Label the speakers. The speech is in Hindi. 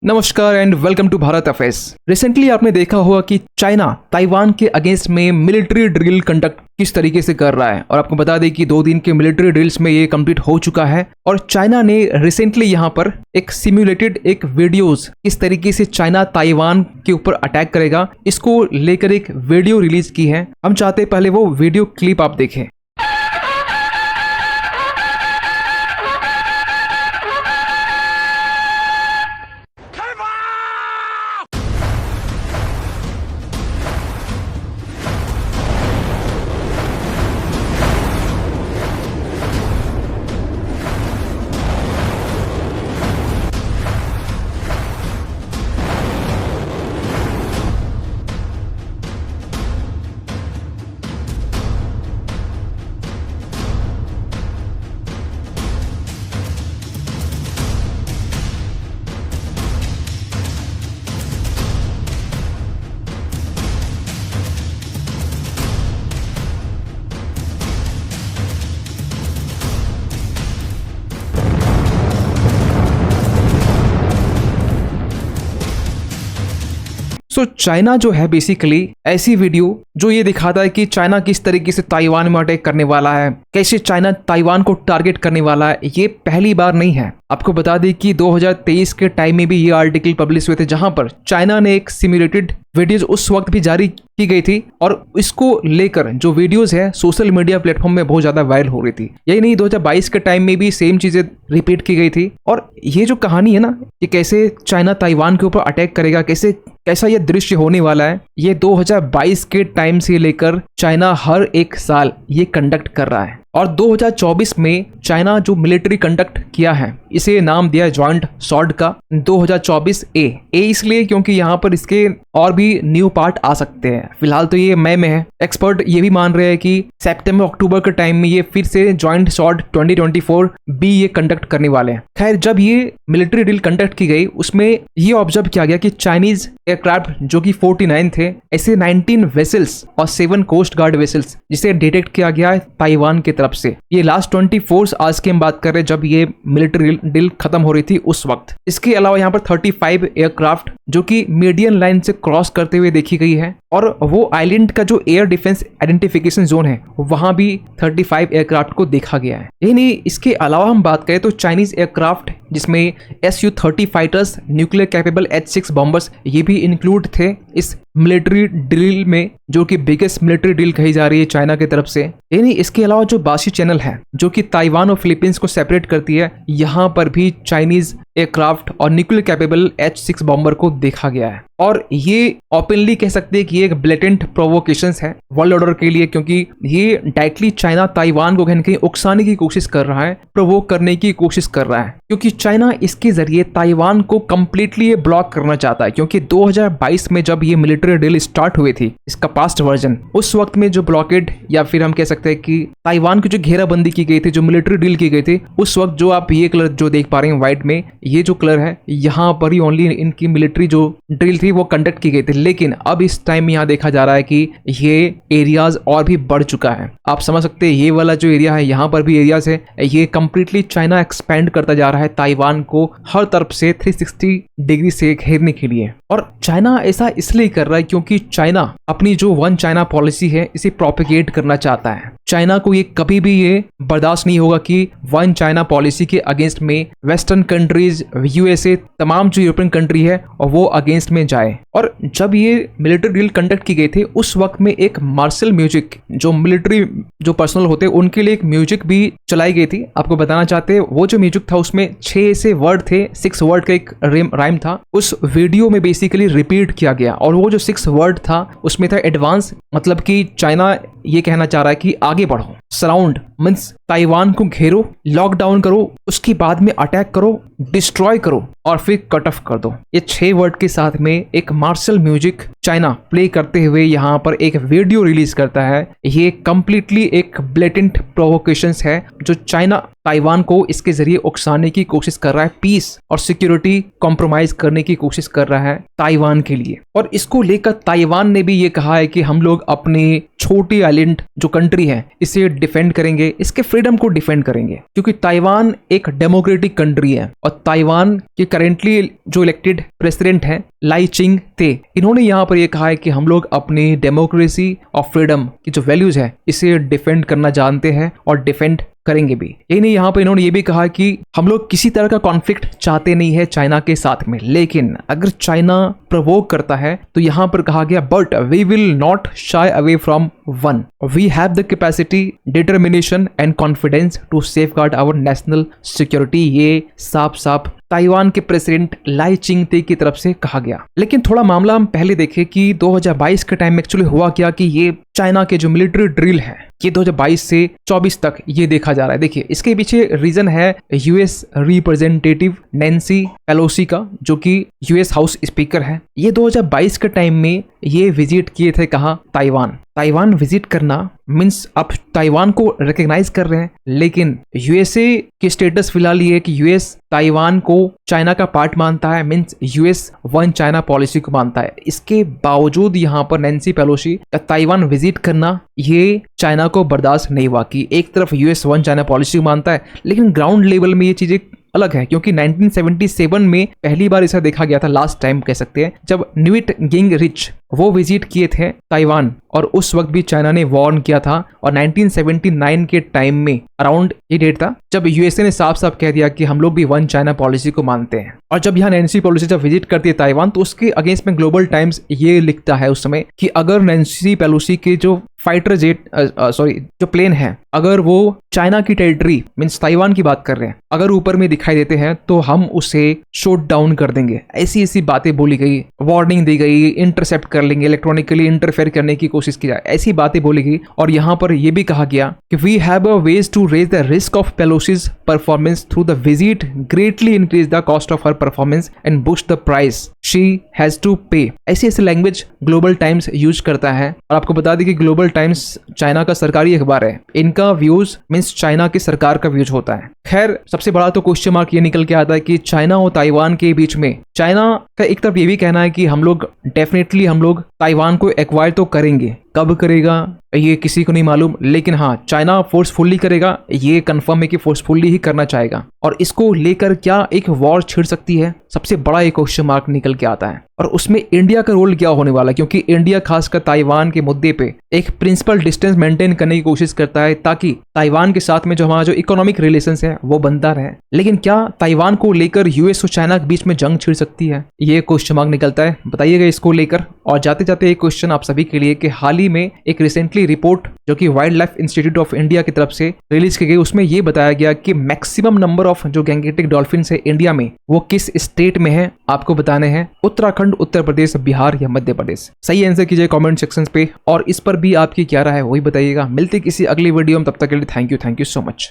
Speaker 1: नमस्कार and welcome to Bharat affairs. Recently आपने देखा होगा कि चाइना ताइवान के अगेंस्ट में मिलिट्री ड्रिल कंडक्ट किस तरीके से कर रहा है और आपको बता दें कि 2 दिन के मिलिट्री ड्रिल्स में ये कंप्लीट हो चुका है और चाइना ने रिसेंटली यहाँ पर एक सिम्युलेटेड एक वीडियोस किस तरीके से चाइना ताइवान के ऊपर अटैक करेगा इसको लेकर एक वीडियो रिलीज की है। हम चाहते हैं पहले वो वीडियो क्लिप आप देखें। चाइना जो है बेसिकली ऐसी वीडियो जो ये दिखाता है कि चाइना किस तरीके से ताइवान में अटैक करने वाला है, कैसे चाइना ताइवान को टारगेट करने वाला है, ये पहली बार नहीं है। आपको बता दें कि 2023 के टाइम में भी ये आर्टिकल पब्लिश हुए थे जहां पर चाइना ने एक सिम्युलेटेड वीडियोज उस वक्त भी जारी की गई थी और इसको लेकर जो वीडियोस है सोशल मीडिया प्लेटफॉर्म में बहुत ज्यादा वायरल हो रही थी। यही नहीं 2022 के टाइम में भी सेम चीजें रिपीट की गई थी। और ये जो कहानी है ना कि कैसे चाइना ताइवान के ऊपर अटैक करेगा, कैसा ये दृश्य होने वाला है, ये 2022 के टाइम से लेकर चाइना हर एक साल ये कंडक्ट कर रहा है। और 2024 में चाइना जो मिलिट्री कंडक्ट किया है इसे नाम दिया जॉइंट सॉर्ड का 2024 ए इसलिए क्योंकि यहाँ पर इसके और भी न्यू पार्ट आ सकते हैं। फिलहाल तो ये मई में है। एक्सपर्ट ये भी मान रहे हैं कि सितंबर अक्टूबर के टाइम में ये फिर से जॉइंट सॉर्ड 2024 बी ये कंडक्ट करने वाले हैं। खैर, जब ये मिलिट्री ड्रिल कंडक्ट की गई उसमें ये ऑब्जर्व किया गया कि चाइनीज एयरक्राफ्ट जो कि 49 थे, ऐसे 19 वेसल्स और 7 कोस्ट गार्ड वेसल्स जिसे डिटेक्ट किया गया है ताइवान की तरफ से। ये लास्ट 24 आवर्स की हम बात कर रहे हैं जब ये मिलिट्री ड्रिल खत्म हो रही थी उस वक्त। इसके अलावा यहाँ पर 35 एयरक्राफ्ट जो कि मीडियन लाइन से क्रॉस करते हुए देखी गई है और वो आइलैंड का जो एयर डिफेंस आइडेंटिफिकेशन जोन है वहां भी 35 एयरक्राफ्ट को देखा गया है। यही नहीं, इसके अलावा हम बात करें तो चाइनीज एयरक्राफ्ट जिसमें Su-30 fighters, nuclear capable H-6 bombers ये भी इंक्लूड थे इस मिलिट्री ड्रिल में, जो कि बिगेस्ट मिलिट्री ड्रिल कही जा रही है चाइना की तरफ से। यानी इसके अलावा जो बाशी चैनल है जो कि ताइवान और फिलीपींस को सेपरेट करती है, यहाँ पर भी चाइनीज एयरक्राफ्ट और न्यूक्लियर कैपेबल H-6 बॉम्बर को देखा गया है। और ये ओपनली कह सकते हैं कि ये एक ब्लेटेंट प्रोवोकेशंस है वर्ल्ड ऑर्डर के लिए, क्योंकि ये डायरेक्टली चाइना ताइवान को कहीं उकसाने की कोशिश कर रहा है, प्रोवोक करने की कोशिश कर रहा है, क्योंकि चाइना इसके जरिए ताइवान को कंप्लीटली ये ब्लॉक करना चाहता है। क्योंकि 2022 में जब ये मिलिट्री ड्रिल स्टार्ट हुई थी, इसका पास्ट वर्जन, उस वक्त में जो ब्लॉकेड या फिर हम कह सकते हैं कि ताइवान की जो घेराबंदी की गई थी, जो मिलिट्री ड्रिल की गई थी, उस वक्त जो आप ये कलर जो देख पा रहे हैं व्हाइट में, ये जो कलर है यहाँ पर ही ओनली इनकी मिलिट्री जो ड्रिल थी वो कंडक्ट की गई थी। लेकिन अब इस टाइम यहाँ देखा जा रहा है कि ये एरियाज और भी बढ़ चुका है। आप समझ सकते हैं ये वाला जो एरिया है यहाँ पर भी एरियाज है, ये कंप्लीटली चाइना एक्सपेंड करता जा रहा है ताइवान को हर तरफ से 360 डिग्री से घेरने के लिए। और चाइना ऐसा इसलिए कर रहा है क्योंकि चाइना अपनी जो वन चाइना पॉलिसी है इसे प्रोपेगेट करना चाहता है। चाइना को ये कभी भी ये बर्दाश्त नहीं होगा कि वन चाइना पॉलिसी के अगेंस्ट में वेस्टर्न कंट्रीज, यूएसए, तमाम जो यूरोपियन कंट्री है और वो अगेंस्ट में जाए। और जब ये मिलिट्री ड्रिल कंडक्ट की गई थी उस वक्त में एक मार्शल म्यूजिक, जो मिलिट्री जो पर्सनल होते हैं उनके लिए एक म्यूजिक भी चलाई गई थी। आपको बताना चाहते हैं वो जो म्यूजिक था उसमें 6 ऐसे वर्ड थे, 6 वर्ड का एक राइम था, उस वीडियो में बेसिकली रिपीट किया गया। और वो जो 6 वर्ड था उसमें था एडवांस, मतलब कि चाइना ये कहना चाह रहा है कि आगे बढ़ो, सराउंड मींस ताइवान को घेरो, लॉकडाउन करो, उसके बाद में अटैक करो, डिस्ट्रॉय करो और फिर कट ऑफ कर दो। ये 6 वर्ड के साथ में एक मार्शल म्यूजिक चाइना प्ले करते हुए यहाँ पर एक वीडियो रिलीज करता है। ये कंप्लीटली एक ब्लेटेंट प्रोवोकेशंस है जो चाइना ताइवान को इसके जरिए उकसाने की कोशिश कर रहा है, पीस और सिक्योरिटी कॉम्प्रोमाइज करने की कोशिश कर रहा है ताइवान के लिए। और इसको लेकर ताइवान ने भी ये कहा है कि हम लोग अपनी छोटी आइलैंड जो कंट्री है इसे डिफेंड करेंगे, इसके फ्रीडम को डिफेंड करेंगे, क्योंकि ताइवान एक डेमोक्रेटिक कंट्री है। और ताइवान के करेंटली जो इलेक्टेड प्रेसिडेंट हैं लाई चिंग ते, इन्होंने यहाँ पर ये कहा है कि हम लोग अपनी डेमोक्रेसी और फ्रीडम की जो वैल्यूज है इसे डिफेंड करना जानते हैं और डिफेंड करेंगे भी। यही नहीं, यहाँ पर इन्होंने ये भी कहा कि हम लोग किसी तरह का कॉन्फ्लिक्ट चाहते नहीं है चाइना के साथ में, लेकिन अगर चाइना प्रोवोक करता है तो यहाँ पर कहा गया but we will not shy away from one, we have the capacity, determination and confidence to safeguard our national security. ये साफ साफ ताइवान के प्रेसिडेंट लाई चिंग ते की तरफ से कहा गया। लेकिन थोड़ा मामला हम पहले देखें कि 2022 के टाइम में एक्चुअली हुआ क्या कि ये चाइना के जो मिलिट्री ड्रिल है ये 2022 से 24 तक ये देखा जा रहा है। देखिए इसके पीछे रीजन है यूएस रिप्रेजेंटेटिव नैन्सी पेलोसी का, जो कि यूएस हाउस स्पीकर है। ये 2022 के टाइम में ये विजिट किए थे कहाँ, ताइवान। ताइवान विजिट करना मीन्स आप ताइवान को रिकग्नाइज कर रहे हैं, लेकिन यूएसए की स्टेटस फिलहाल ये है कि यूएस ताइवान को चाइना का पार्ट मानता है, means US one China policy को मानता है। इसके बावजूद यहाँ पर नैन्सी पेलोसी का ताइवान विजिट करना ये चाइना को बर्दाश्त नहीं हुआ कि एक तरफ यूएस वन चाइना पॉलिसी को मानता है, लेकिन ग्राउंड लेवल में ये चीजें अलग है, क्योंकि 1977 में पहली बार ऐसा देखा गया था, लास्ट टाइम कह सकते हैं, जब न्यूट गिंगरिच वो विजिट किए थे ताइवान, और उस वक्त भी चाइना ने वार्न किया था। और 1979 के टाइम में अराउंड ये डेट था जब यूएसए ने साफ साफ कह दिया कि हम लोग भी वन चाइना पॉलिसी को मानते हैं। और जब यहाँ नैन्सी पेलोसी जब विजिट करती है ताइवान तो उसके अगेंस्ट में ग्लोबल टाइम्स ये लिखता है उस समय कि अगर नैन्सी पेलोसी के जो फाइटर जेट जो प्लेन है अगर वो चाइना की टेरिटरी मीन्स ताइवान की बात कर रहे हैं अगर ऊपर में दिखाई देते हैं तो हम उसे शूट डाउन कर देंगे। ऐसी ऐसी बातें बोली गई, वार्निंग दी गई, इंटरसेप्ट कर लेंगे, इलेक्ट्रॉनिकली इंटरफेयर करने की कोशिश की जाए, ऐसी बातें बोली गई। और यहाँ पर यह भी कहा गया कि we have a way to raise the risk of Pelosi's performance through the visit, greatly increase the cost of her performance and boost the price she has to pay. ऐसी ऐसी लैंग्वेज ग्लोबल टाइम्स यूज करता है। और आपको बता दें कि ग्लोबल टाइम्स चाइना का सरकारी अखबार है, इनका व्यूज मीन्स चाइना की सरकार का व्यूज होता है। खैर सबसे बड़ा तो क्वेश्चन मार्क ये निकल के आता है कि चाइना और ताइवान के बीच में, चाइना का एक तरफ ये भी कहना है कि हम लोग डेफिनेटली हम लोग ताइवान को एक्वायर तो करेंगे, कब करेगा ये किसी को नहीं मालूम, लेकिन हाँ चाइना फोर्सफुली करेगा, ये कंफर्म है कि फोर्सफुली ही करना चाहेगा। और इसको लेकर क्या एक वॉर छिड़ सकती है, सबसे बड़ा एक क्वेश्चन मार्क निकल के आता है। और उसमें इंडिया का रोल क्या होने वाला है, क्योंकि इंडिया खासकर ताइवान के मुद्दे पे एक प्रिंसिपल डिस्टेंस मेंटेन करने की कोशिश करता है ताकि ताइवान के साथ में जो हमारा जो इकोनॉमिक रिलेशंस है वो बनता रहे। लेकिन क्या ताइवान को लेकर यूएस और चाइना के बीच में जंग छिड़ सकती है, ये क्वेश्चन मार्क निकलता है। बताइएगा इसको लेकर। और जाते जाते एक क्वेश्चन आप सभी के लिए कि हाल ही में एक रिसेंटली रिपोर्ट जो कि wild life institute of India की तरफ से रिलीज की गई, उसमें यह बताया गया कि मैक्सिमम नंबर ऑफ जो गैंगेटिक डॉल्फिन है इंडिया में वो किस स्टेट में है, आपको बताने हैं उत्तराखंड, उत्तर प्रदेश, बिहार या मध्य प्रदेश। सही आंसर कीजिए कमेंट सेक्शन पे, और इस पर भी आपकी क्या राय है वही बताइएगा। मिलते किसी अगली वीडियो में, तब तक के लिए थैंक यू सो मच।